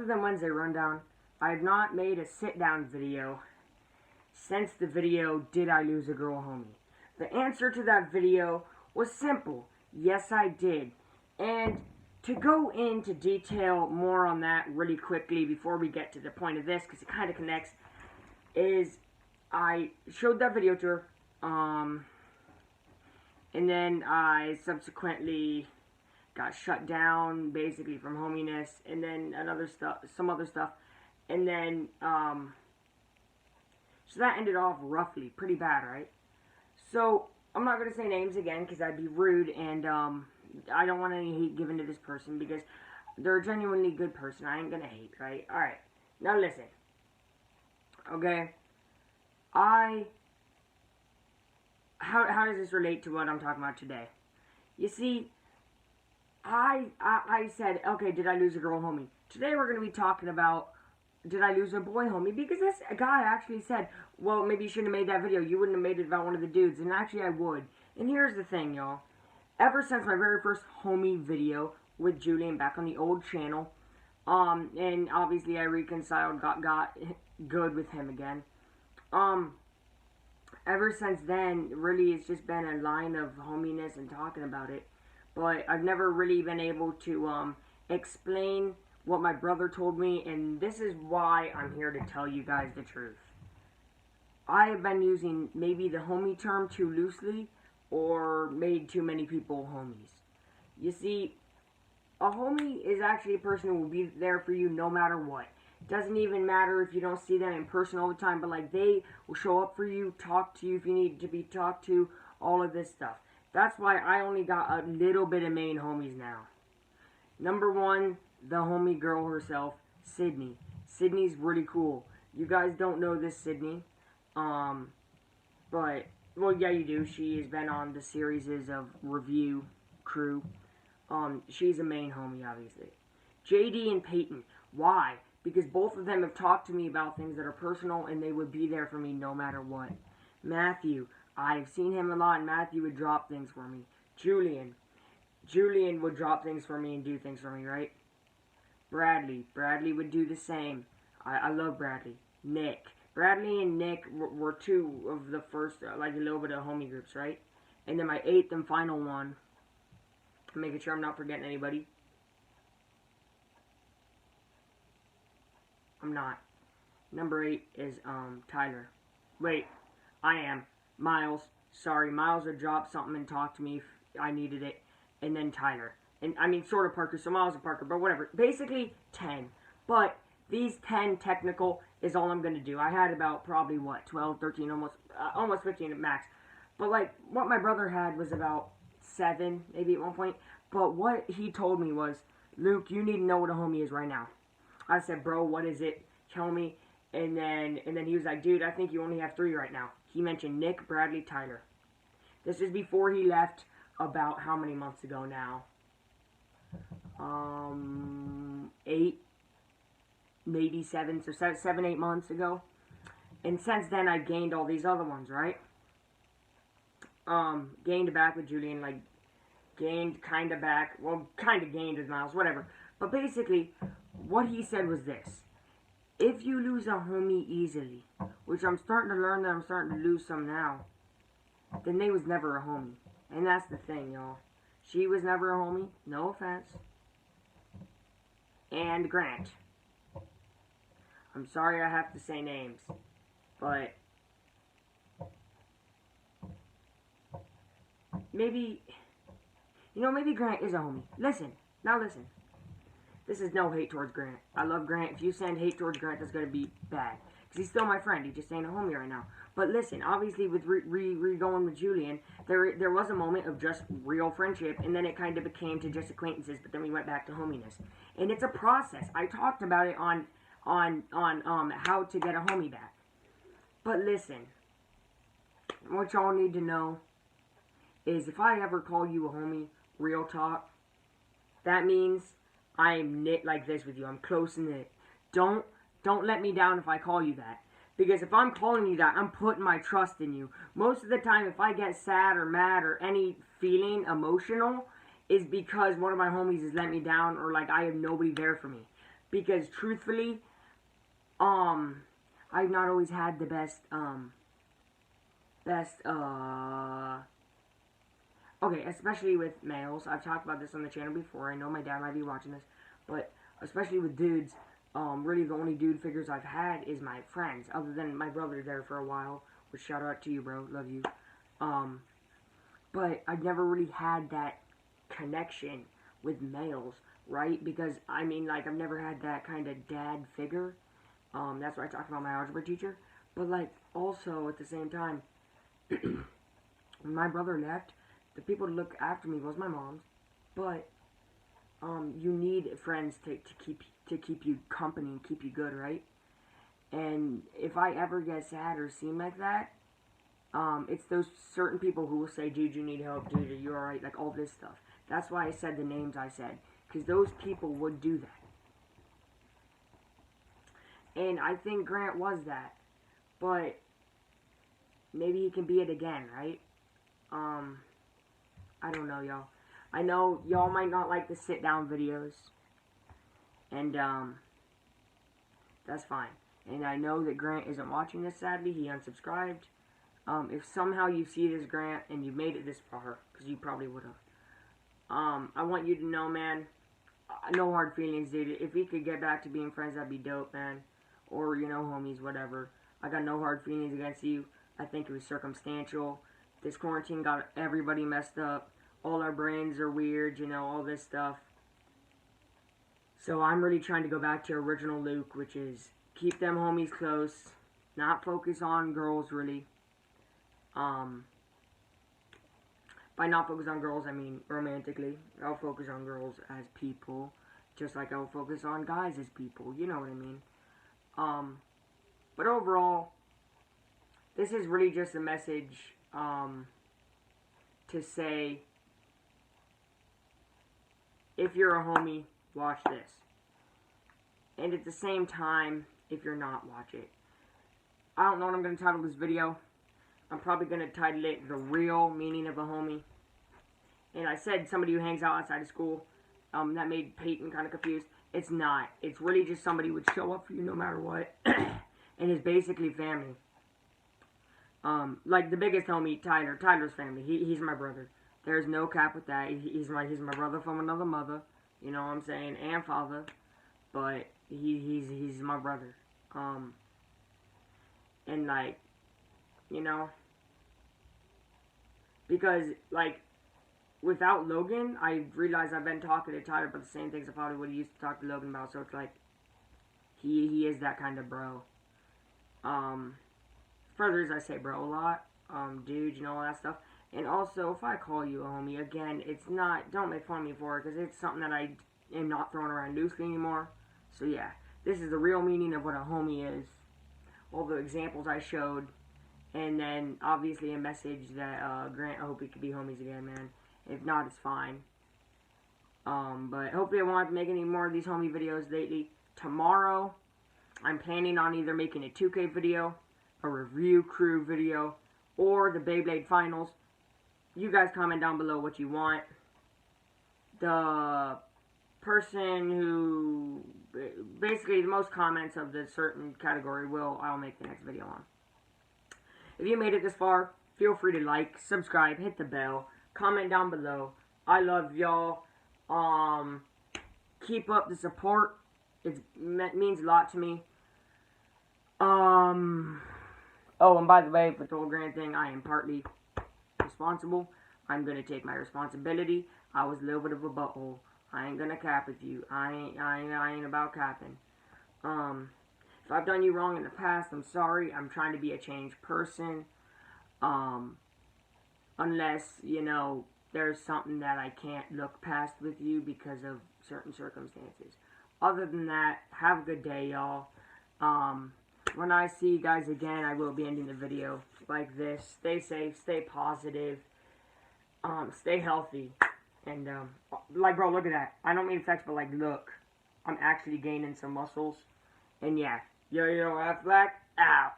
other than Wednesday Rundown, I have not made a sit-down video since the video, Did I Lose a Girl Homie? The answer to that video was simple. Yes, I did. And to go into detail more on that really quickly before we get to the point of this, because it kind of connects, is I showed that video to her, and then I subsequently got shut down, basically, from hominess, and then some other stuff, and then, so that ended off roughly, pretty bad, right? So, I'm not going to say names again, because I'd be rude, and, I don't want any hate given to this person, because they're a genuinely good person. I ain't going to hate, right? Alright, now listen. Okay? How does this relate to what I'm talking about today? You see, I said, okay, did I lose a girl homie? Today we're going to be talking about, did I lose a boy homie? Because this guy actually said, well, maybe you shouldn't have made that video. You wouldn't have made it about one of the dudes. And actually I would. And here's the thing, y'all. Ever since my very first homie video with Julian back on the old channel, and obviously I reconciled, got good with him again. Ever since then, really, it's just been a line of hominess and talking about it. But I've never really been able to explain what my brother told me, and this is why I'm here to tell you guys the truth. I have been using maybe the homie term too loosely, or made too many people homies. You see, a homie is actually a person who will be there for you no matter what. Doesn't even matter if you don't see them in person all the time, but like they will show up for you, talk to you if you need to be talked to, all of this stuff. That's why I only got a little bit of main homies now. Number one, the homie girl herself, Sydney. Sydney's really cool. You guys don't know this Sydney, but, well, yeah, you do. She has been on the series of review crew. She's a main homie, obviously. JD and Peyton. Why? Because both of them have talked to me about things that are personal, and they would be there for me no matter what. Matthew. I've seen him a lot, and Matthew would drop things for me. Julian. Julian would drop things for me and do things for me, right? Bradley. Bradley would do the same. I love Bradley. Nick. Bradley and Nick were two of the first, like, a little bit of homie groups, right? And then my 8th and final one, making sure I'm not forgetting anybody. I'm not. Number 8 is, Tyler. Wait, I am. Miles. Sorry, Miles would drop something and talk to me if I needed it. And then Tyler. And, I mean, sort of Parker, so Miles and Parker, but whatever. Basically, 10. But these 10 technical is all I'm going to do. I had about probably, what, 12, 13, almost 15 at max. But, like, what my brother had was about 7, maybe at one point. But what he told me was, Luke, you need to know what a homie is right now. I said, bro, what is it? Tell me. And then he was like, dude, I think you only have 3 right now. He mentioned Nick, Bradley, Tyler. This is before he left about how many months ago now? 8, maybe 7, so 7, 8 months ago. And since then, I gained all these other ones, right? Gained back with Julian, like, gained kinda back, well, kinda gained with Miles, whatever. But basically, what he said was this. If you lose a homie easily, which I'm starting to learn that I'm starting to lose some now, then they was never a homie. And that's the thing, y'all. She was never a homie, no offense. And Grant. I'm sorry I have to say names, but maybe, maybe Grant is a homie. Listen, now listen. This is no hate towards Grant. I love Grant. If you send hate towards Grant, that's going to be bad. Because he's still my friend. He just ain't a homie right now. But listen, obviously with going with Julian, there was a moment of just real friendship, and then it kind of became to just acquaintances, but then we went back to hominess. And it's a process. I talked about it on how to get a homie back. But listen, what y'all need to know is if I ever call you a homie, real talk, that means I'm knit like this with you. I'm close knit. Don't let me down if I call you that. Because if I'm calling you that, I'm putting my trust in you. Most of the time, if I get sad or mad or any feeling emotional, is because one of my homies has let me down or like I have nobody there for me. Because truthfully, I've not always had the best, okay, especially with males. I've talked about this on the channel before. I know my dad might be watching this, but especially with dudes, really the only dude figures I've had is my friends, other than my brother there for a while, which shout out to you, bro, love you. But I've never really had that connection with males, right? Because, I mean, like, I've never had that kind of dad figure. That's why I talked about my algebra teacher. But, like, also, at the same time, when my brother left, the people to look after me was my mom's. But, you need friends to keep you company and keep you good, right? And if I ever get sad or seem like that, it's those certain people who will say, dude, you need help, dude, are you alright, like all this stuff. That's why I said the names I said, because those people would do that. And I think Grant was that, but maybe he can be it again, right? I don't know, y'all. I know y'all might not like the sit-down videos, and, that's fine. And I know that Grant isn't watching this, sadly. He unsubscribed. If somehow you see this, Grant, and you made it this far, because you probably would have, I want you to know, man, no hard feelings, dude. If we could get back to being friends, that'd be dope, man. Or, you know, homies, whatever. I got no hard feelings against you. I think it was circumstantial. This quarantine got everybody messed up. All our brains are weird, you know, all this stuff. So I'm really trying to go back to original Luke, which is keep them homies close, not focus on girls, really. By not focus on girls, I mean romantically. I'll focus on girls as people, just like I'll focus on guys as people. You know what I mean? But overall, this is really just a message, to say, if you're a homie, watch this. And at the same time, if you're not, watch it. I don't know what I'm going to title this video. I'm probably going to title it The Real Meaning of a Homie. And I said somebody who hangs out outside of school. That made Peyton kind of confused. It's not. It's really just somebody who would show up for you no matter what. And is basically family. Like the biggest homie, Tyler. Tyler's family. He's my brother. There's no cap with that. He's my brother from another mother. You know what I'm saying? And father. But he's my brother. And like, you know, because like without Logan, I realized I've been talking to Tyler about the same things I probably would have used to talk to Logan about. So it's like he is that kind of bro. Further as I say bro a lot, dude, you know, all that stuff. And also, if I call you a homie, again, it's not, don't make fun of me for it, because it's something that I am not throwing around loosely anymore. So yeah, this is the real meaning of what a homie is. All the examples I showed, and then obviously a message that, Grant, I hope we could be homies again, man. If not, it's fine. But hopefully I won't have to make any more of these homie videos lately. Tomorrow, I'm planning on either making a 2K video, a review crew video, or the Beyblade Finals. You guys comment down below what you want. The person who, basically the most comments of the certain category I'll make the next video on. If you made it this far, feel free to like, subscribe, hit the bell, comment down below. I love y'all. Keep up the support. It means a lot to me. Oh, and by the way, with the whole Grant thing, I am partly responsible. I'm gonna take my responsibility. I was a little bit of a butthole. I ain't gonna cap with you. I ain't about capping. If I've done you wrong in the past, I'm sorry. I'm trying to be a changed person. Unless, you know, there's something that I can't look past with you because of certain circumstances. Other than that, have a good day, y'all. When I see you guys again, I will be ending the video like this. Stay safe, stay positive, stay healthy. And, like, bro, look at that. I don't mean flex, but, like, look. I'm actually gaining some muscles. And, yeah. Yo, Aflac, out.